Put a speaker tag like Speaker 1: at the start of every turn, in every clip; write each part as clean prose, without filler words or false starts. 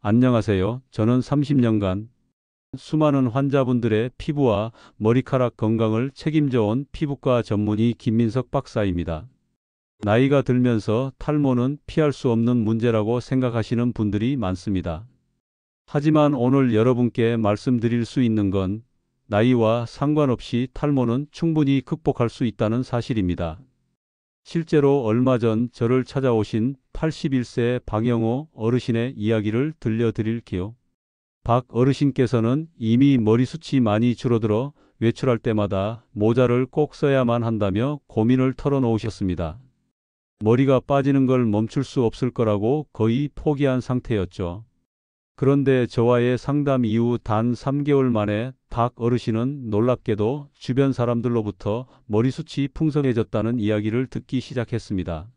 Speaker 1: 안녕하세요. 저는 30년간 수많은 환자분들의 피부와 머리카락 건강을 책임져 온 피부과 전문의 김민석 박사입니다. 나이가 들면서 탈모는 피할 수 없는 문제라고 생각하시는 분들이 많습니다. 하지만 오늘 여러분께 말씀드릴 수 있는 건 나이와 상관없이 탈모는 충분히 극복할 수 있다는 사실입니다. 실제로 얼마 전 저를 찾아오신 81세 박영호 어르신의 이야기를 들려드릴게요. 박 어르신께서는 이미 머리숱이 많이 줄어들어 외출할 때마다 모자를 꼭 써야만 한다며 고민을 털어놓으셨습니다. 머리가 빠지는 걸 멈출 수 없을 거라고 거의 포기한 상태였죠. 그런데 저와의 상담 이후 단 3개월 만에 박 어르신은 놀랍게도 주변 사람들로부터 머리숱이 풍성해졌다는 이야기를 듣기 시작했습니다.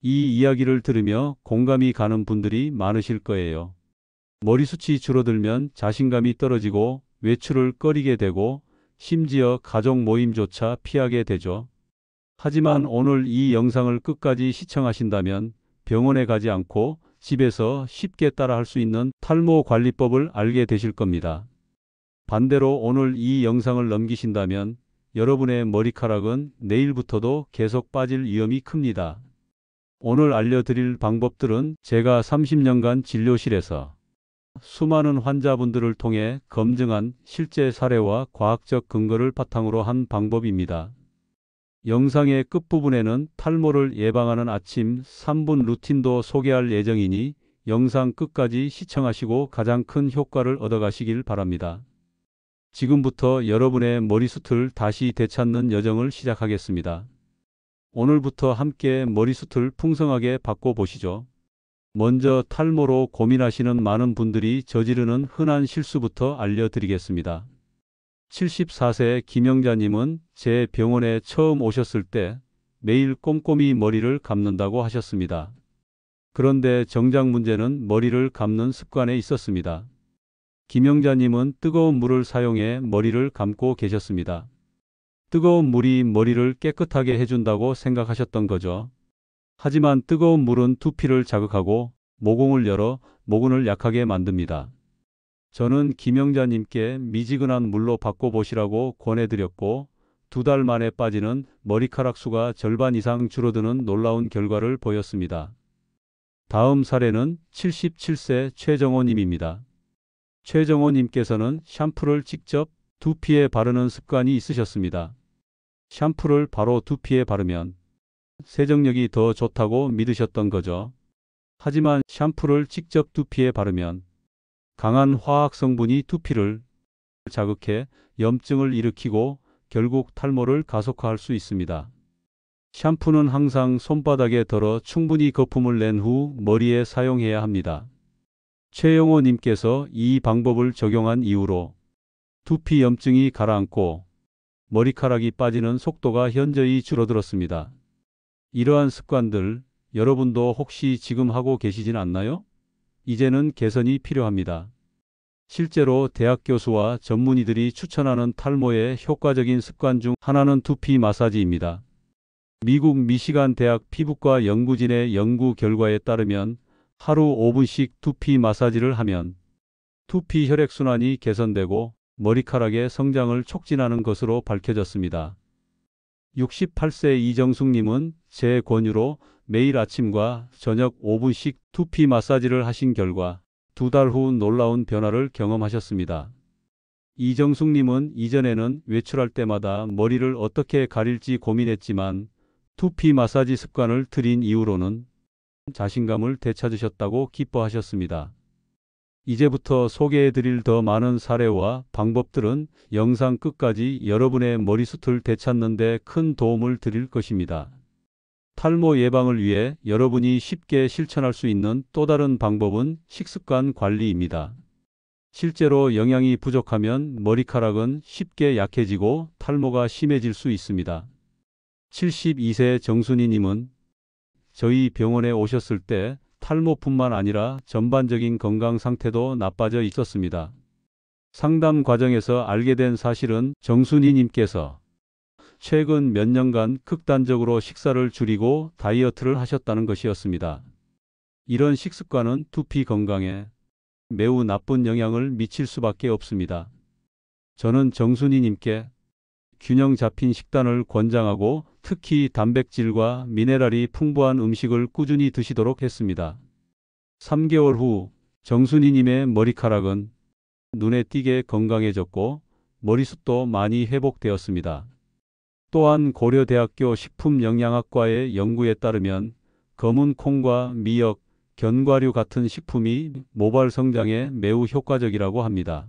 Speaker 1: 이 이야기를 들으며 공감이 가는 분들이 많으실 거예요. 머리숱이 줄어들면 자신감이 떨어지고 외출을 꺼리게 되고 심지어 가족 모임조차 피하게 되죠. 하지만 오늘 이 영상을 끝까지 시청하신다면 병원에 가지 않고 집에서 쉽게 따라할 수 있는 탈모 관리법을 알게 되실 겁니다. 반대로 오늘 이 영상을 넘기신다면 여러분의 머리카락은 내일부터도 계속 빠질 위험이 큽니다. 오늘 알려드릴 방법들은 제가 30년간 진료실에서 수많은 환자분들을 통해 검증한 실제 사례와 과학적 근거를 바탕으로 한 방법입니다. 영상의 끝부분에는 탈모를 예방하는 아침 3분 루틴도 소개할 예정이니 영상 끝까지 시청하시고 가장 큰 효과를 얻어가시길 바랍니다. 지금부터 여러분의 머리숱을 다시 되찾는 여정을 시작하겠습니다. 오늘부터 함께 머리숱을 풍성하게 바꿔보시죠. 먼저 탈모로 고민하시는 많은 분들이 저지르는 흔한 실수부터 알려드리겠습니다. 74세 김영자님은 제 병원에 처음 오셨을 때 매일 꼼꼼히 머리를 감는다고 하셨습니다. 그런데 정작 문제는 머리를 감는 습관에 있었습니다. 김영자님은 뜨거운 물을 사용해 머리를 감고 계셨습니다. 뜨거운 물이 머리를 깨끗하게 해준다고 생각하셨던 거죠. 하지만 뜨거운 물은 두피를 자극하고 모공을 열어 모근을 약하게 만듭니다. 저는 김영자님께 미지근한 물로 바꿔보시라고 권해드렸고 2달 만에 빠지는 머리카락 수가 절반 이상 줄어드는 놀라운 결과를 보였습니다. 다음 사례는 77세 최정호님입니다. 최정호님께서는 샴푸를 직접 두피에 바르는 습관이 있으셨습니다. 샴푸를 바로 두피에 바르면 세정력이 더 좋다고 믿으셨던 거죠. 하지만 샴푸를 직접 두피에 바르면 강한 화학 성분이 두피를 자극해 염증을 일으키고 결국 탈모를 가속화할 수 있습니다. 샴푸는 항상 손바닥에 덜어 충분히 거품을 낸 후 머리에 사용해야 합니다. 최영호 님께서 이 방법을 적용한 이후로 두피 염증이 가라앉고 머리카락이 빠지는 속도가 현저히 줄어들었습니다. 이러한 습관들 여러분도 혹시 지금 하고 계시진 않나요? 이제는 개선이 필요합니다. 실제로 대학 교수와 전문의들이 추천하는 탈모의 효과적인 습관 중 하나는 두피 마사지입니다. 미국 미시간 대학 피부과 연구진의 연구 결과에 따르면 하루 5분씩 두피 마사지를 하면 두피 혈액순환이 개선되고 머리카락의 성장을 촉진하는 것으로 밝혀졌습니다. 68세 이정숙님은 제 권유로 매일 아침과 저녁 5분씩 두피 마사지를 하신 결과 2달 후 놀라운 변화를 경험하셨습니다. 이정숙님은 이전에는 외출할 때마다 머리를 어떻게 가릴지 고민했지만 두피 마사지 습관을 들인 이후로는 자신감을 되찾으셨다고 기뻐하셨습니다. 이제부터 소개해드릴 더 많은 사례와 방법들은 영상 끝까지 여러분의 머리숱을 되찾는 데 큰 도움을 드릴 것입니다. 탈모 예방을 위해 여러분이 쉽게 실천할 수 있는 또 다른 방법은 식습관 관리입니다. 실제로 영양이 부족하면 머리카락은 쉽게 약해지고 탈모가 심해질 수 있습니다. 72세 정순희님은 저희 병원에 오셨을 때 탈모뿐만 아니라 전반적인 건강 상태도 나빠져 있었습니다. 상담 과정에서 알게 된 사실은 정순희님께서 최근 몇 년간 극단적으로 식사를 줄이고 다이어트를 하셨다는 것이었습니다. 이런 식습관은 두피 건강에 매우 나쁜 영향을 미칠 수밖에 없습니다. 저는 정순이님께 균형 잡힌 식단을 권장하고 특히 단백질과 미네랄이 풍부한 음식을 꾸준히 드시도록 했습니다. 3개월 후 정순이님의 머리카락은 눈에 띄게 건강해졌고 머리숱도 많이 회복되었습니다. 또한 고려대학교 식품영양학과의 연구에 따르면 검은 콩과 미역, 견과류 같은 식품이 모발 성장에 매우 효과적이라고 합니다.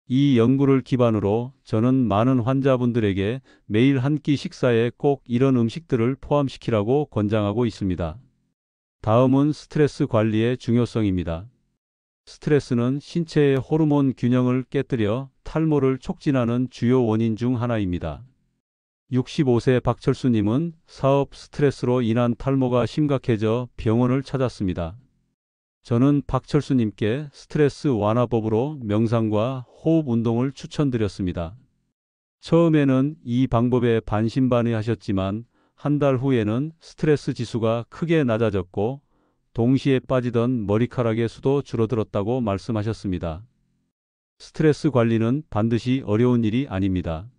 Speaker 1: 이 연구를 기반으로 저는 많은 환자분들에게 매일 한 끼 식사에 꼭 이런 음식들을 포함시키라고 권장하고 있습니다. 다음은 스트레스 관리의 중요성입니다. 스트레스는 신체의 호르몬 균형을 깨뜨려 탈모를 촉진하는 주요 원인 중 하나입니다. 65세 박철수님은 사업 스트레스로 인한 탈모가 심각해져 병원을 찾았습니다. 저는 박철수님께 스트레스 완화법으로 명상과 호흡 운동을 추천드렸습니다. 처음에는 이 방법에 반신반의하셨지만 한 달 후에는 스트레스 지수가 크게 낮아졌고 동시에 빠지던 머리카락의 수도 줄어들었다고 말씀하셨습니다. 스트레스 관리는 반드시 어려운 일이 아닙니다.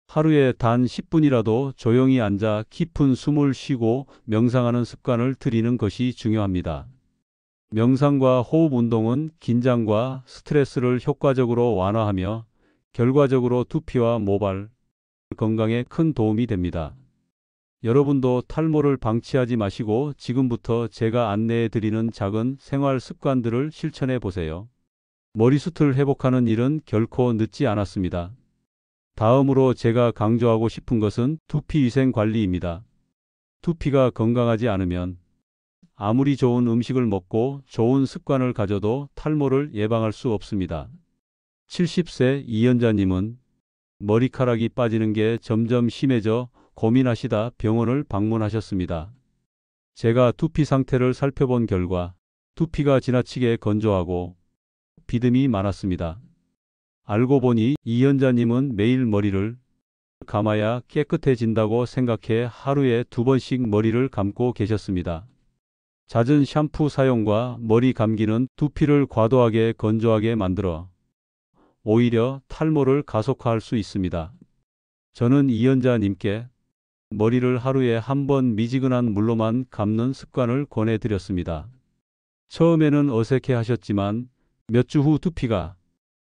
Speaker 1: 하루에 단 10분이라도 조용히 앉아 깊은 숨을 쉬고 명상하는 습관을 들이는 것이 중요합니다. 명상과 호흡 운동은 긴장과 스트레스를 효과적으로 완화하며 결과적으로 두피와 모발 건강에 큰 도움이 됩니다. 여러분도 탈모를 방치하지 마시고 지금부터 제가 안내해 드리는 작은 생활 습관들을 실천해 보세요. 머리숱을 회복하는 일은 결코 늦지 않았습니다. 다음으로 제가 강조하고 싶은 것은 두피 위생 관리입니다. 두피가 건강하지 않으면 아무리 좋은 음식을 먹고 좋은 습관을 가져도 탈모를 예방할 수 없습니다. 70세 이연자님은 머리카락이 빠지는 게 점점 심해져 고민하시다 병원을 방문하셨습니다. 제가 두피 상태를 살펴본 결과 두피가 지나치게 건조하고 비듬이 많았습니다. 알고 보니 이연자님은 매일 머리를 감아야 깨끗해진다고 생각해 하루에 2번씩 머리를 감고 계셨습니다. 잦은 샴푸 사용과 머리 감기는 두피를 과도하게 건조하게 만들어 오히려 탈모를 가속화할 수 있습니다. 저는 이연자님께 머리를 하루에 한 번 미지근한 물로만 감는 습관을 권해드렸습니다. 처음에는 어색해 하셨지만 몇 주 후 두피가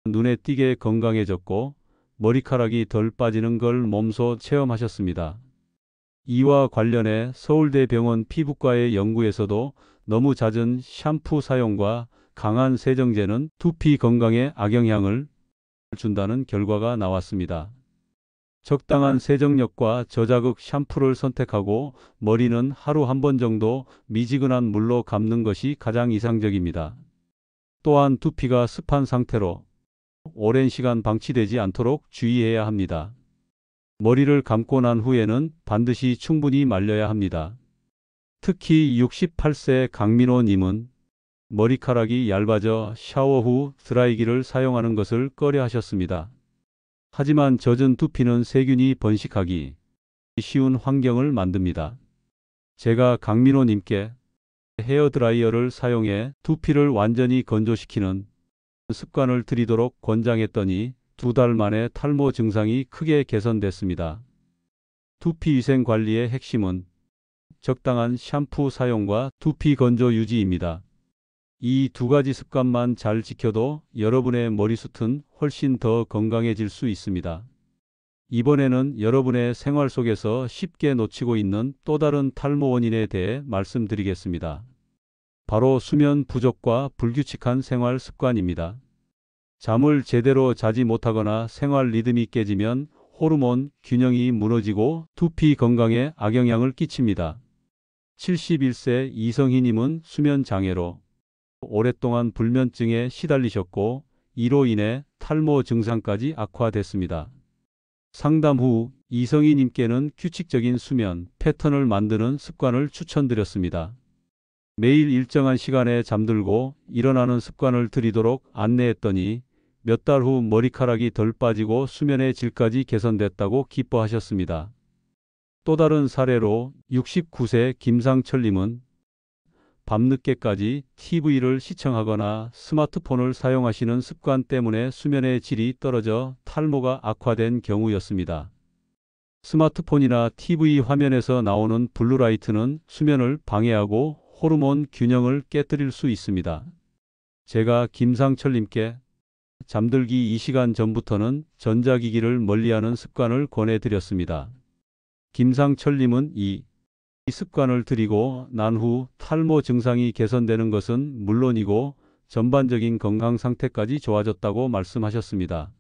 Speaker 1: 눈에 띄게 건강해졌고 머리카락이 덜 빠지는 걸 몸소 체험하셨습니다. 이와 관련해 서울대병원 피부과의 연구에서도 너무 잦은 샴푸 사용과 강한 세정제는 두피 건강에 악영향을 준다는 결과가 나왔습니다. 적당한 세정력과 저자극 샴푸를 선택하고 머리는 하루 한 번 정도 미지근한 물로 감는 것이 가장 이상적입니다. 또한 두피가 습한 상태로 오랜 시간 방치되지 않도록 주의해야 합니다. 머리를 감고 난 후에는 반드시 충분히 말려야 합니다. 특히 68세 강민호 님은 머리카락이 얇아져 샤워 후 드라이기를 사용하는 것을 꺼려 하셨습니다. 하지만 젖은 두피는 세균이 번식하기 쉬운 환경을 만듭니다. 제가 강민호 님께 헤어드라이어를 사용해 두피를 완전히 건조시키는 습관을 들이도록 권장했더니 2달 만에 탈모 증상이 크게 개선됐습니다. 두피 위생 관리의 핵심은 적당한 샴푸 사용과 두피 건조 유지입니다. 이 2가지 습관만 잘 지켜도 여러분의 머리숱은 훨씬 더 건강해질 수 있습니다. 이번에는 여러분의 생활 속에서 쉽게 놓치고 있는 또 다른 탈모 원인에 대해 말씀드리겠습니다. 바로 수면 부족과 불규칙한 생활 습관입니다. 잠을 제대로 자지 못하거나 생활 리듬이 깨지면 호르몬 균형이 무너지고 두피 건강에 악영향을 끼칩니다. 71세 이성희님은 수면 장애로 오랫동안 불면증에 시달리셨고 이로 인해 탈모 증상까지 악화됐습니다. 상담 후 이성희님께는 규칙적인 수면 패턴을 만드는 습관을 추천드렸습니다. 매일 일정한 시간에 잠들고 일어나는 습관을 들이도록 안내했더니 몇 달 후 머리카락이 덜 빠지고 수면의 질까지 개선됐다고 기뻐하셨습니다. 또 다른 사례로 69세 김상철님은 밤늦게까지 TV를 시청하거나 스마트폰을 사용하시는 습관 때문에 수면의 질이 떨어져 탈모가 악화된 경우였습니다. 스마트폰이나 TV 화면에서 나오는 블루라이트는 수면을 방해하고 호르몬 균형을 깨뜨릴 수 있습니다. 제가 김상철님께 잠들기 2시간 전부터는 전자기기를 멀리하는 습관을 권해드렸습니다. 김상철님은 이 습관을 들이고 난 후 탈모 증상이 개선되는 것은 물론이고 전반적인 건강 상태까지 좋아졌다고 말씀하셨습니다.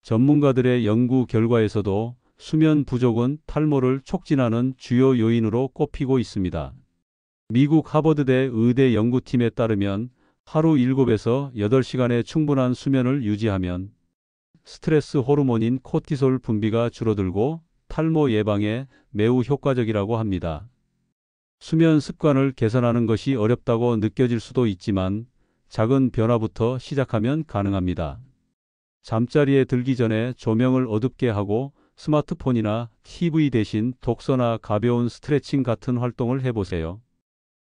Speaker 1: 전문가들의 연구 결과에서도 수면 부족은 탈모를 촉진하는 주요 요인으로 꼽히고 있습니다. 미국 하버드대 의대 연구팀에 따르면 하루 7에서 8시간의 충분한 수면을 유지하면 스트레스 호르몬인 코티솔 분비가 줄어들고 탈모 예방에 매우 효과적이라고 합니다. 수면 습관을 개선하는 것이 어렵다고 느껴질 수도 있지만 작은 변화부터 시작하면 가능합니다. 잠자리에 들기 전에 조명을 어둡게 하고 스마트폰이나 TV 대신 독서나 가벼운 스트레칭 같은 활동을 해보세요.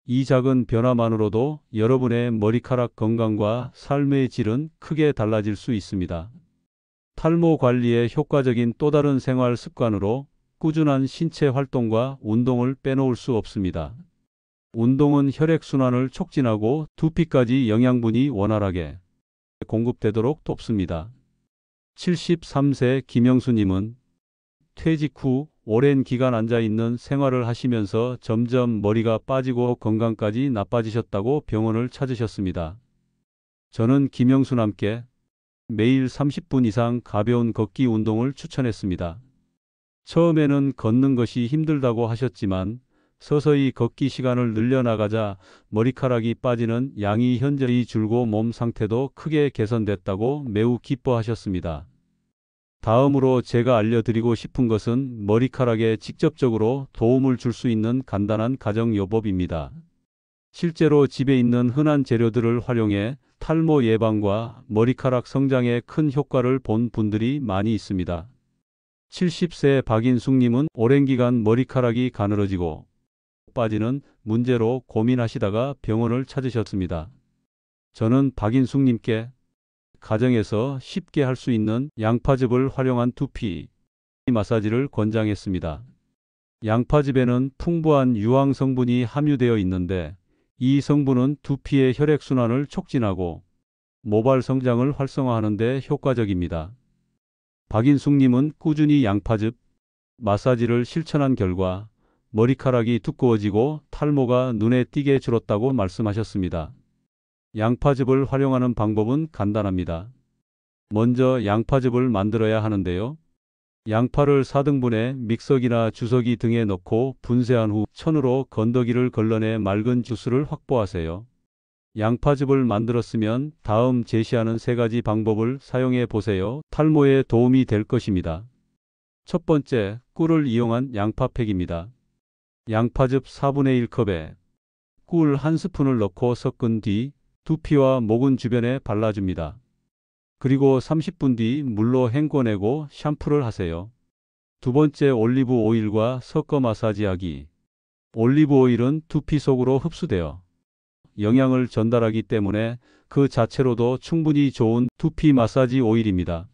Speaker 1: 이 작은 변화만으로도 여러분의 머리카락 건강과 삶의 질은 크게 달라질 수 있습니다. 탈모 관리에 효과적인 또 다른 생활 습관으로 꾸준한 신체 활동과 운동을 빼놓을 수 없습니다. 운동은 혈액순환을 촉진하고 두피까지 영양분이 원활하게 공급되도록 돕습니다. 73세 김영수님은 퇴직 후 오랜 기간 앉아있는 생활을 하시면서 점점 머리가 빠지고 건강까지 나빠지셨다고 병원을 찾으셨습니다. 저는 김영수남께 매일 30분 이상 가벼운 걷기 운동을 추천했습니다. 처음에는 걷는 것이 힘들다고 하셨지만 서서히 걷기 시간을 늘려나가자 머리카락이 빠지는 양이 현저히 줄고 몸 상태도 크게 개선됐다고 매우 기뻐하셨습니다. 다음으로 제가 알려드리고 싶은 것은 머리카락에 직접적으로 도움을 줄 수 있는 간단한 가정요법입니다. 실제로 집에 있는 흔한 재료들을 활용해 탈모 예방과 머리카락 성장에 큰 효과를 본 분들이 많이 있습니다. 70세 박인숙님은 오랜 기간 머리카락이 가늘어지고 빠지는 문제로 고민하시다가 병원을 찾으셨습니다. 저는 박인숙님께 가정에서 쉽게 할 수 있는 양파즙을 활용한 두피 마사지를 권장했습니다. 양파즙에는 풍부한 유황 성분이 함유되어 있는데 이 성분은 두피의 혈액순환을 촉진하고 모발 성장을 활성화하는 데 효과적입니다. 박인숙님은 꾸준히 양파즙 마사지를 실천한 결과 머리카락이 두꺼워지고 탈모가 눈에 띄게 줄었다고 말씀하셨습니다. 양파즙을 활용하는 방법은 간단합니다. 먼저 양파즙을 만들어야 하는데요. 양파를 4등분해 믹서기나 주석이 등에 넣고 분쇄한 후 천으로 건더기를 걸러내 맑은 주스를 확보하세요. 양파즙을 만들었으면 다음 제시하는 3가지 방법을 사용해 보세요. 탈모에 도움이 될 것입니다. 첫 번째, 꿀을 이용한 양파팩입니다. 양파즙 4분의 1컵에 꿀 1스푼을 넣고 섞은 뒤 두피와 모근 주변에 발라줍니다. 그리고 30분 뒤 물로 헹궈내고 샴푸를 하세요. 두 번째, 올리브 오일과 섞어 마사지하기. 올리브 오일은 두피 속으로 흡수되어 영양을 전달하기 때문에 그 자체로도 충분히 좋은 두피 마사지 오일입니다.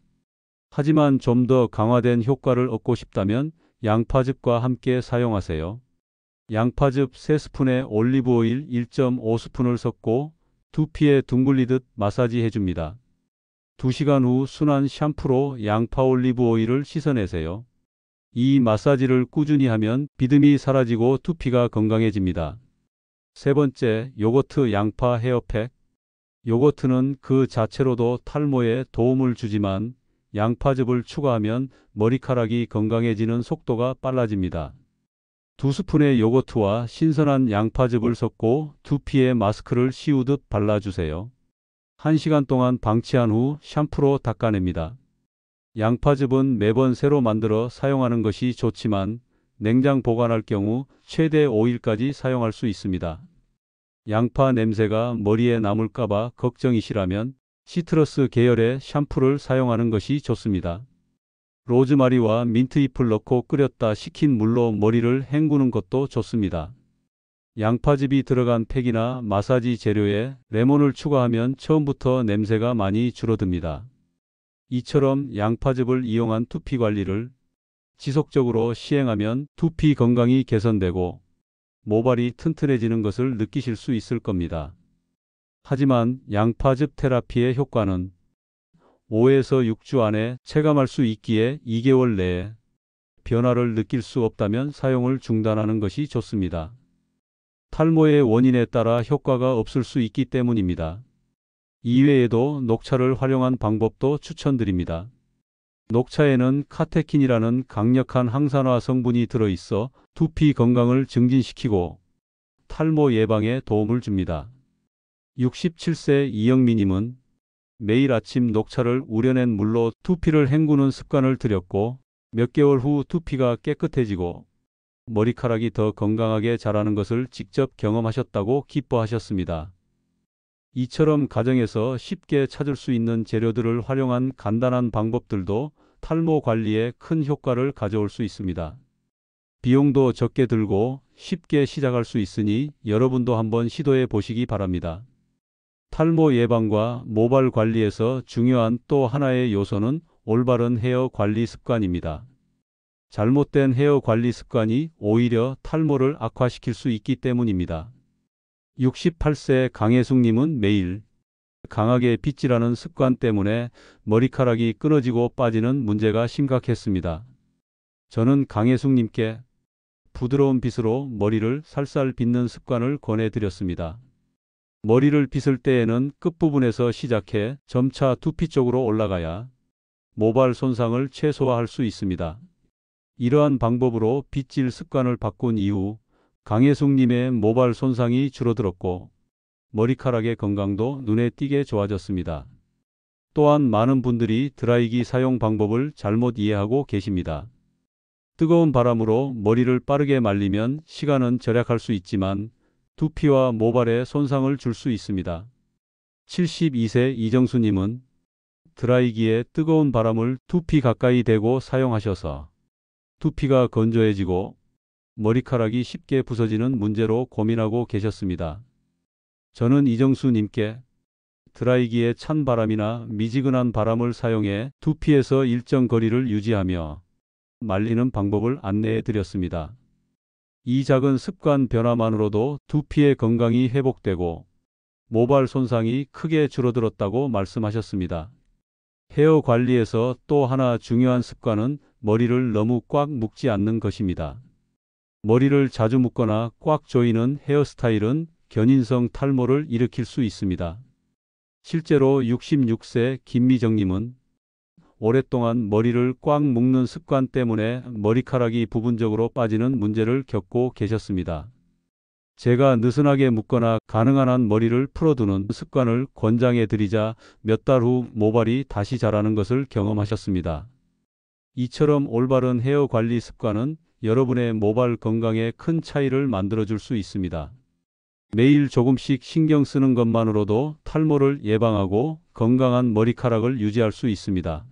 Speaker 1: 하지만 좀 더 강화된 효과를 얻고 싶다면 양파즙과 함께 사용하세요. 양파즙 3스푼에 올리브 오일 1.5스푼을 섞고 두피에 둥글리듯 마사지 해줍니다. 2시간 후 순한 샴푸로 양파 올리브 오일을 씻어내세요. 이 마사지를 꾸준히 하면 비듬이 사라지고 두피가 건강해집니다. 세 번째, 요거트 양파 헤어팩. 요거트는 그 자체로도 탈모에 도움을 주지만 양파즙을 추가하면 머리카락이 건강해지는 속도가 빨라집니다. 2스푼의 요거트와 신선한 양파즙을 섞고 두피에 마스크를 씌우듯 발라주세요. 1시간 동안 방치한 후 샴푸로 닦아냅니다. 양파즙은 매번 새로 만들어 사용하는 것이 좋지만 냉장 보관할 경우 최대 5일까지 사용할 수 있습니다. 양파 냄새가 머리에 남을까봐 걱정이시라면 시트러스 계열의 샴푸를 사용하는 것이 좋습니다. 로즈마리와 민트잎을 넣고 끓였다 식힌 물로 머리를 헹구는 것도 좋습니다. 양파즙이 들어간 팩이나 마사지 재료에 레몬을 추가하면 처음부터 냄새가 많이 줄어듭니다. 이처럼 양파즙을 이용한 두피 관리를 지속적으로 시행하면 두피 건강이 개선되고 모발이 튼튼해지는 것을 느끼실 수 있을 겁니다. 하지만 양파즙 테라피의 효과는 5에서 6주 안에 체감할 수 있기에 2개월 내에 변화를 느낄 수 없다면 사용을 중단하는 것이 좋습니다. 탈모의 원인에 따라 효과가 없을 수 있기 때문입니다. 이외에도 녹차를 활용한 방법도 추천드립니다. 녹차에는 카테킨이라는 강력한 항산화 성분이 들어있어 두피 건강을 증진시키고 탈모 예방에 도움을 줍니다. 67세 이영미님은 매일 아침 녹차를 우려낸 물로 두피를 헹구는 습관을 들였고 몇 개월 후 두피가 깨끗해지고 머리카락이 더 건강하게 자라는 것을 직접 경험하셨다고 기뻐하셨습니다. 이처럼 가정에서 쉽게 찾을 수 있는 재료들을 활용한 간단한 방법들도 탈모 관리에 큰 효과를 가져올 수 있습니다. 비용도 적게 들고 쉽게 시작할 수 있으니 여러분도 한번 시도해 보시기 바랍니다. 탈모 예방과 모발 관리에서 중요한 또 하나의 요소는 올바른 헤어 관리 습관입니다. 잘못된 헤어 관리 습관이 오히려 탈모를 악화시킬 수 있기 때문입니다. 68세 강혜숙님은 매일 강하게 빗질하는 습관 때문에 머리카락이 끊어지고 빠지는 문제가 심각했습니다. 저는 강혜숙님께 부드러운 빗으로 머리를 살살 빗는 습관을 권해드렸습니다. 머리를 빗을 때에는 끝부분에서 시작해 점차 두피 쪽으로 올라가야 모발 손상을 최소화할 수 있습니다. 이러한 방법으로 빗질 습관을 바꾼 이후 강혜숙님의 모발 손상이 줄어들었고 머리카락의 건강도 눈에 띄게 좋아졌습니다. 또한 많은 분들이 드라이기 사용 방법을 잘못 이해하고 계십니다. 뜨거운 바람으로 머리를 빠르게 말리면 시간은 절약할 수 있지만 두피와 모발에 손상을 줄 수 있습니다. 72세 이정수님은 드라이기에 뜨거운 바람을 두피 가까이 대고 사용하셔서 두피가 건조해지고 머리카락이 쉽게 부서지는 문제로 고민하고 계셨습니다. 저는 이정수님께 드라이기에 찬 바람이나 미지근한 바람을 사용해 두피에서 일정 거리를 유지하며 말리는 방법을 안내해 드렸습니다. 이 작은 습관 변화만으로도 두피의 건강이 회복되고 모발 손상이 크게 줄어들었다고 말씀하셨습니다. 헤어 관리에서 또 하나 중요한 습관은 머리를 너무 꽉 묶지 않는 것입니다. 머리를 자주 묶거나 꽉 조이는 헤어스타일은 견인성 탈모를 일으킬 수 있습니다. 실제로 66세 김미정님은 오랫동안 머리를 꽉 묶는 습관 때문에 머리카락이 부분적으로 빠지는 문제를 겪고 계셨습니다. 제가 느슨하게 묶거나 가능한 한 머리를 풀어두는 습관을 권장해 드리자 몇 달 후 모발이 다시 자라는 것을 경험하셨습니다. 이처럼 올바른 헤어 관리 습관은 여러분의 모발 건강에 큰 차이를 만들어줄 수 있습니다. 매일 조금씩 신경 쓰는 것만으로도 탈모를 예방하고 건강한 머리카락을 유지할 수 있습니다.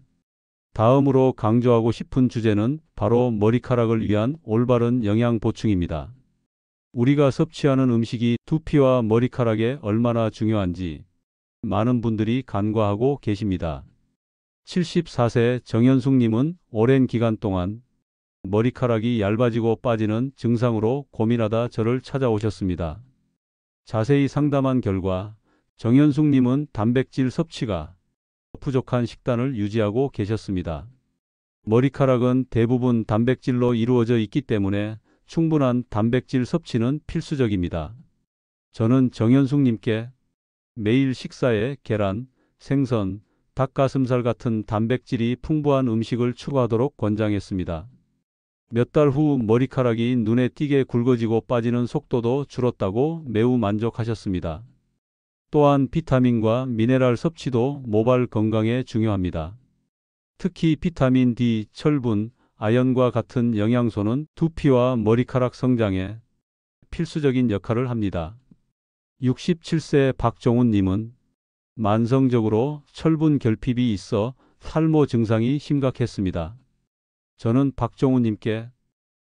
Speaker 1: 다음으로 강조하고 싶은 주제는 바로 머리카락을 위한 올바른 영양 보충입니다. 우리가 섭취하는 음식이 두피와 머리카락에 얼마나 중요한지 많은 분들이 간과하고 계십니다. 74세 정현숙님은 오랜 기간 동안 머리카락이 얇아지고 빠지는 증상으로 고민하다 저를 찾아오셨습니다. 자세히 상담한 결과 정현숙님은 단백질 섭취가 부족한 식단을 유지하고 계셨습니다. 머리카락은 대부분 단백질로 이루어져 있기 때문에 충분한 단백질 섭취는 필수적입니다. 저는 정현숙님께 매일 식사에 계란, 생선, 닭가슴살 같은 단백질이 풍부한 음식을 추가하도록 권장했습니다. 몇 달 후 머리카락이 눈에 띄게 굵어지고 빠지는 속도도 줄었다고 매우 만족하셨습니다. 또한 비타민과 미네랄 섭취도 모발 건강에 중요합니다. 특히 비타민 D, 철분, 아연과 같은 영양소는 두피와 머리카락 성장에 필수적인 역할을 합니다. 67세 박종훈님은 만성적으로 철분 결핍이 있어 탈모 증상이 심각했습니다. 저는 박종훈님께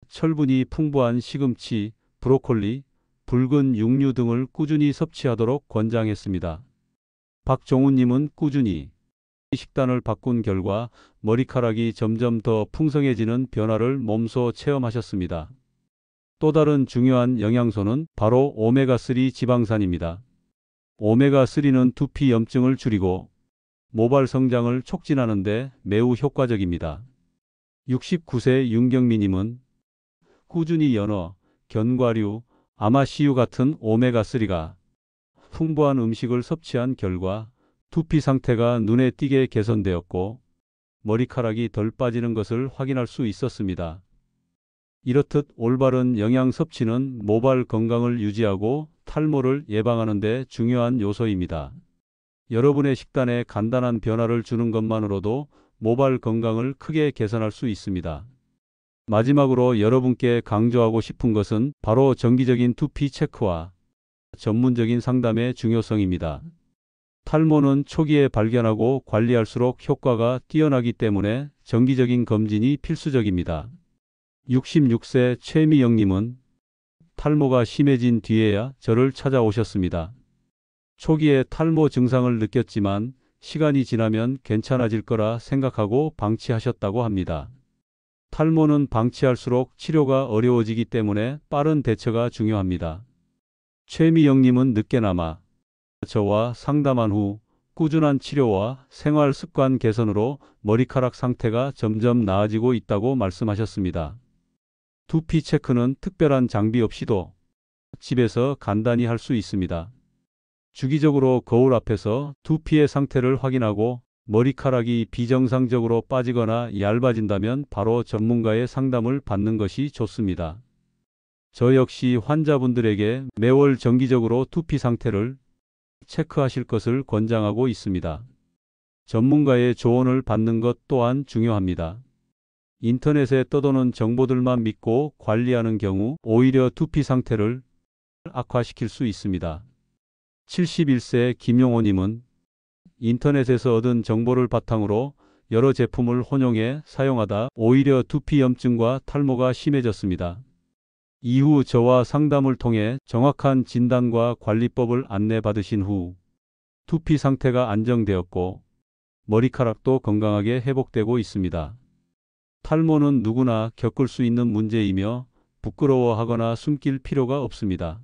Speaker 1: 철분이 풍부한 시금치, 브로콜리, 붉은 육류 등을 꾸준히 섭취하도록 권장했습니다. 박종훈님은 꾸준히 식단을 바꾼 결과 머리카락이 점점 더 풍성해지는 변화를 몸소 체험하셨습니다. 또 다른 중요한 영양소는 바로 오메가3 지방산입니다. 오메가3는 두피 염증을 줄이고 모발 성장을 촉진하는 데 매우 효과적입니다. 69세 윤경미님은 꾸준히 연어, 견과류, 아마씨유 같은 오메가3가 풍부한 음식을 섭취한 결과 두피 상태가 눈에 띄게 개선되었고 머리카락이 덜 빠지는 것을 확인할 수 있었습니다. 이렇듯 올바른 영양 섭취는 모발 건강을 유지하고 탈모를 예방하는 데 중요한 요소입니다. 여러분의 식단에 간단한 변화를 주는 것만으로도 모발 건강을 크게 개선할 수 있습니다. 마지막으로 여러분께 강조하고 싶은 것은 바로 정기적인 두피 체크와 전문적인 상담의 중요성입니다. 탈모는 초기에 발견하고 관리할수록 효과가 뛰어나기 때문에 정기적인 검진이 필수적입니다. 66세 최미영님은 탈모가 심해진 뒤에야 저를 찾아오셨습니다. 초기에 탈모 증상을 느꼈지만 시간이 지나면 괜찮아질 거라 생각하고 방치하셨다고 합니다. 탈모는 방치할수록 치료가 어려워지기 때문에 빠른 대처가 중요합니다. 최미영님은 늦게나마 저와 상담한 후 꾸준한 치료와 생활 습관 개선으로 머리카락 상태가 점점 나아지고 있다고 말씀하셨습니다. 두피 체크는 특별한 장비 없이도 집에서 간단히 할 수 있습니다. 주기적으로 거울 앞에서 두피의 상태를 확인하고 머리카락이 비정상적으로 빠지거나 얇아진다면 바로 전문가의 상담을 받는 것이 좋습니다. 저 역시 환자분들에게 매월 정기적으로 두피 상태를 체크하실 것을 권장하고 있습니다. 전문가의 조언을 받는 것 또한 중요합니다. 인터넷에 떠도는 정보들만 믿고 관리하는 경우 오히려 두피 상태를 악화시킬 수 있습니다. 71세 김용호님은 인터넷에서 얻은 정보를 바탕으로 여러 제품을 혼용해 사용하다 오히려 두피 염증과 탈모가 심해졌습니다. 이후 저와 상담을 통해 정확한 진단과 관리법을 안내받으신 후 두피 상태가 안정되었고 머리카락도 건강하게 회복되고 있습니다. 탈모는 누구나 겪을 수 있는 문제이며 부끄러워하거나 숨길 필요가 없습니다.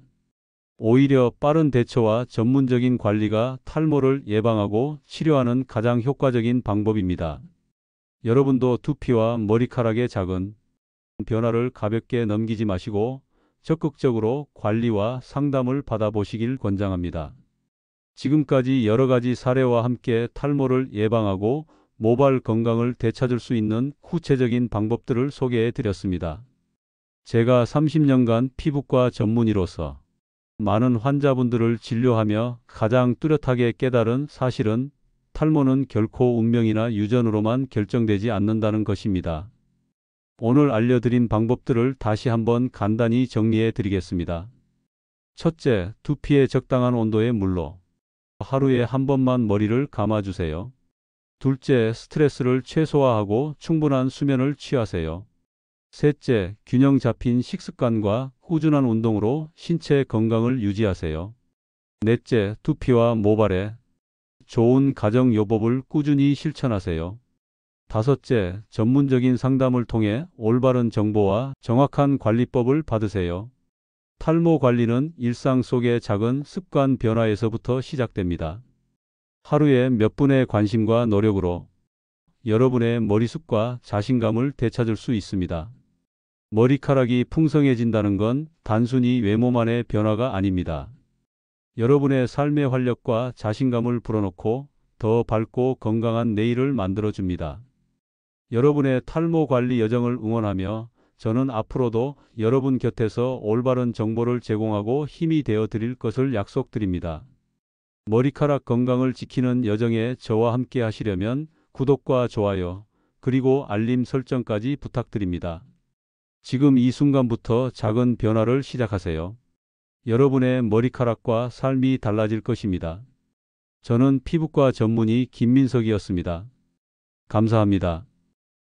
Speaker 1: 오히려 빠른 대처와 전문적인 관리가 탈모를 예방하고 치료하는 가장 효과적인 방법입니다. 여러분도 두피와 머리카락의 작은 변화를 가볍게 넘기지 마시고 적극적으로 관리와 상담을 받아보시길 권장합니다. 지금까지 여러 가지 사례와 함께 탈모를 예방하고 모발 건강을 되찾을 수 있는 구체적인 방법들을 소개해 드렸습니다. 제가 30년간 피부과 전문의로서 많은 환자분들을 진료하며 가장 뚜렷하게 깨달은 사실은 탈모는 결코 운명이나 유전으로만 결정되지 않는다는 것입니다. 오늘 알려드린 방법들을 다시 한번 간단히 정리해 드리겠습니다. 첫째, 두피의 적당한 온도의 물로 하루에 한 번만 머리를 감아주세요. 둘째, 스트레스를 최소화하고 충분한 수면을 취하세요. 셋째, 균형 잡힌 식습관과 꾸준한 운동으로 신체 건강을 유지하세요. 넷째, 두피와 모발에 좋은 가정요법을 꾸준히 실천하세요. 다섯째, 전문적인 상담을 통해 올바른 정보와 정확한 관리법을 받으세요. 탈모 관리는 일상 속의 작은 습관 변화에서부터 시작됩니다. 하루에 몇 분의 관심과 노력으로 여러분의 머리숱과 자신감을 되찾을 수 있습니다. 머리카락이 풍성해진다는 건 단순히 외모만의 변화가 아닙니다. 여러분의 삶의 활력과 자신감을 불어넣고 더 밝고 건강한 내일을 만들어줍니다. 여러분의 탈모 관리 여정을 응원하며 저는 앞으로도 여러분 곁에서 올바른 정보를 제공하고 힘이 되어 드릴 것을 약속드립니다. 머리카락 건강을 지키는 여정에 저와 함께 하시려면 구독과 좋아요, 그리고 알림 설정까지 부탁드립니다. 지금 이 순간부터 작은 변화를 시작하세요. 여러분의 머리카락과 삶이 달라질 것입니다. 저는 피부과 전문의 김민석이었습니다. 감사합니다.